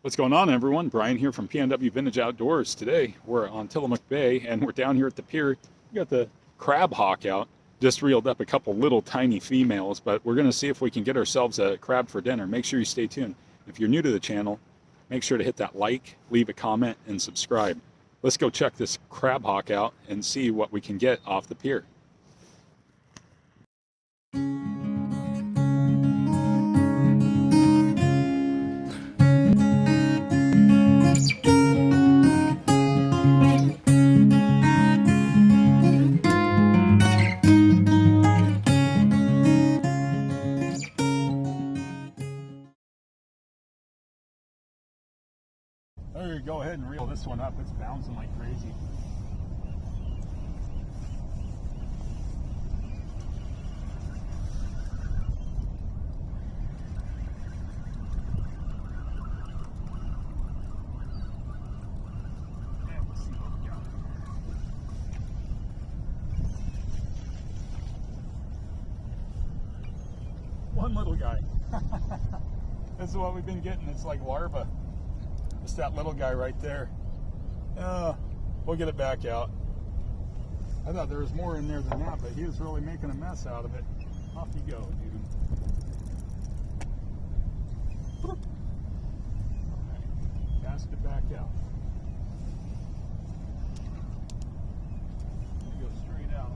What's going on, everyone? Brian here from PNW Vintage Outdoors. Today we're on Tillamook Bay and we're down here at the pier. We got the crab hawk out. Just reeled up a couple little tiny females, but we're going to see if we can get ourselves a crab for dinner. Make sure you stay tuned. If you're new to the channel, make sure to hit that like, leave a comment, and subscribe. Let's go check this crab hawk out and see what we can get off the pier. There you go, ahead and reel this one up. It's bouncing like crazy. And we'll see what we got. One little guy. This is what we've been getting. It's like larva. It's that little guy right there. We'll get it back out. I thought there was more in there than that, but he was really making a mess out of it. Off you go, dude. All right. Cast it back out. Go straight out.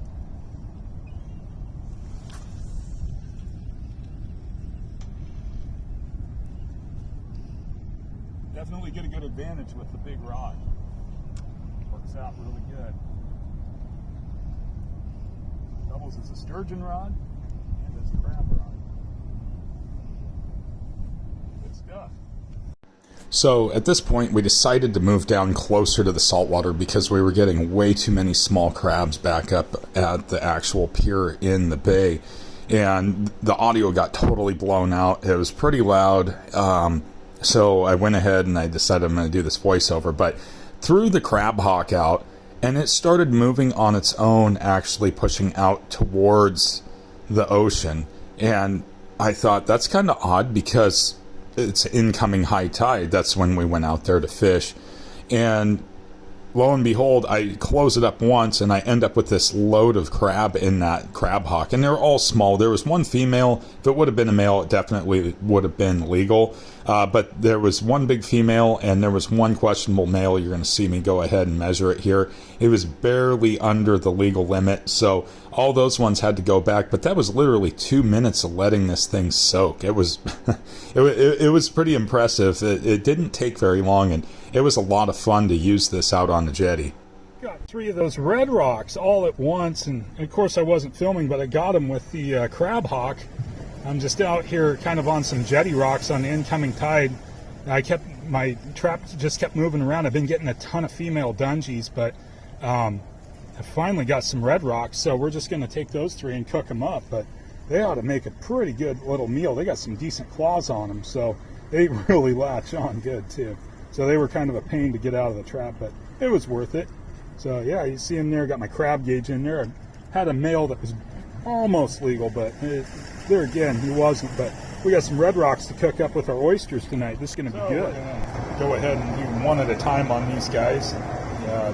Definitely get a good advantage with the big rod. Works out really good. Doubles as a sturgeon rod and as a crab rod. Good stuff. So at this point we decided to move down closer to the saltwater because we were getting way too many small crabs back up at the actual pier in the bay. And the audio got totally blown out. It was pretty loud. So I went ahead and I decided I'm going to do this voiceover, but threw the crab hawk out and it started moving on its own, actually pushing out towards the ocean. And I thought that's kind of odd because it's incoming high tide. That's when we went out there to fish. And lo and behold, I close it up once and I end up with this load of crab in that crab hawk. And they're all small. There was one female. If it would have been a male, it definitely would have been legal. But there was one big female and there was one questionable male. You're going to see me go ahead and measure it here. It was barely under the legal limit. So all those ones had to go back. But that was literally 2 minutes of letting this thing soak. It was, it was pretty impressive. It didn't take very long, and it was a lot of fun to use this out on the jetty. Got 3 of those red rocks all at once, and of course I wasn't filming, but I got them with the crab hawk. I'm just out here kind of on some jetty rocks on the incoming tide. My trap just kept moving around. I've been getting a ton of female dungees, but I finally got some red rocks, so we're just going to take those 3 and cook them up. But they ought to make a pretty good little meal. They got some decent claws on them, so they really latch on good too. So they were kind of a pain to get out of the trap, but it was worth it. So yeah, you see in there, got my crab gauge in there. I had a male that was almost legal, but there again, he wasn't. But we got some red rocks to cook up with our oysters tonight. This is going to be good. Go ahead and do one at a time on these guys.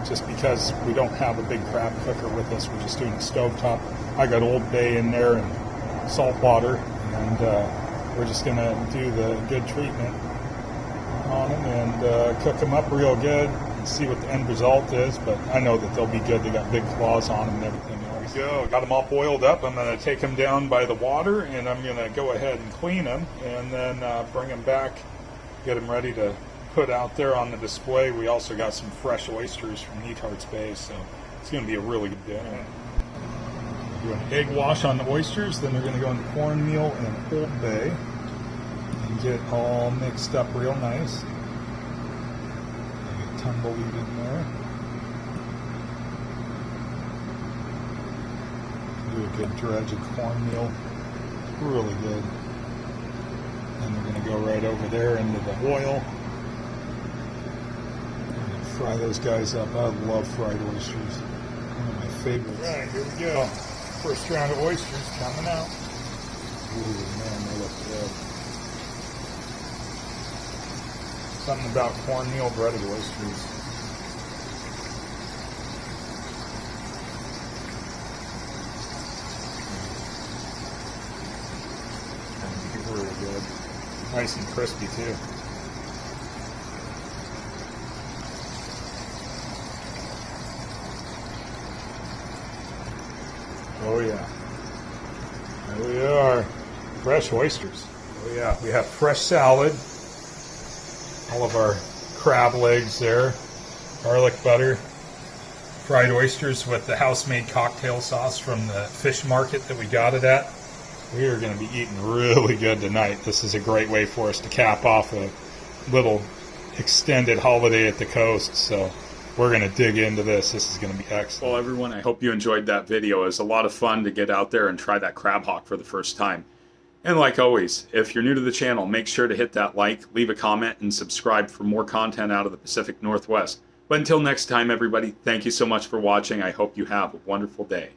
Just because we don't have a big crab cooker with us, we're just doing a stovetop. I got Old Bay in there and salt water, and we're just going to do the good treatment on them and cook them up real good and see what the end result is. But I know that they'll be good. They got big claws on them and everything else. There we go. Got them all boiled up. I'm going to take them down by the water and I'm going to go ahead and clean them and then bring them back, get them ready to put out there on the display. We also got some fresh oysters from Neathart's Bay, so it's going to be a really good dinner. Do an egg wash on the oysters, then they're going to go into cornmeal and Old Bay and get all mixed up real nice. Get tumbleweed in there. Do a good dredge of cornmeal. Really good. And they're going to go right over there into the oil. Fry those guys up. I love fried oysters. One of my favorites. All right, here we go. First round of oysters coming out. Ooh, man, they look good. Something about cornmeal breaded oysters. Really good. Nice and crispy too. Oh yeah. There we are. Fresh oysters. Oh yeah. We have fresh salad. All of our crab legs there. Garlic butter. Fried oysters with the house-made cocktail sauce from the fish market that we got it at. We are going to be eating really good tonight. This is a great way for us to cap off a little extended holiday at the coast. So we're going to dig into this. This is going to be excellent. Well, everyone, I hope you enjoyed that video. It was a lot of fun to get out there and try that crab hawk for the first time. And like always, if you're new to the channel, make sure to hit that like, leave a comment, and subscribe for more content out of the Pacific Northwest. But until next time, everybody, thank you so much for watching. I hope you have a wonderful day.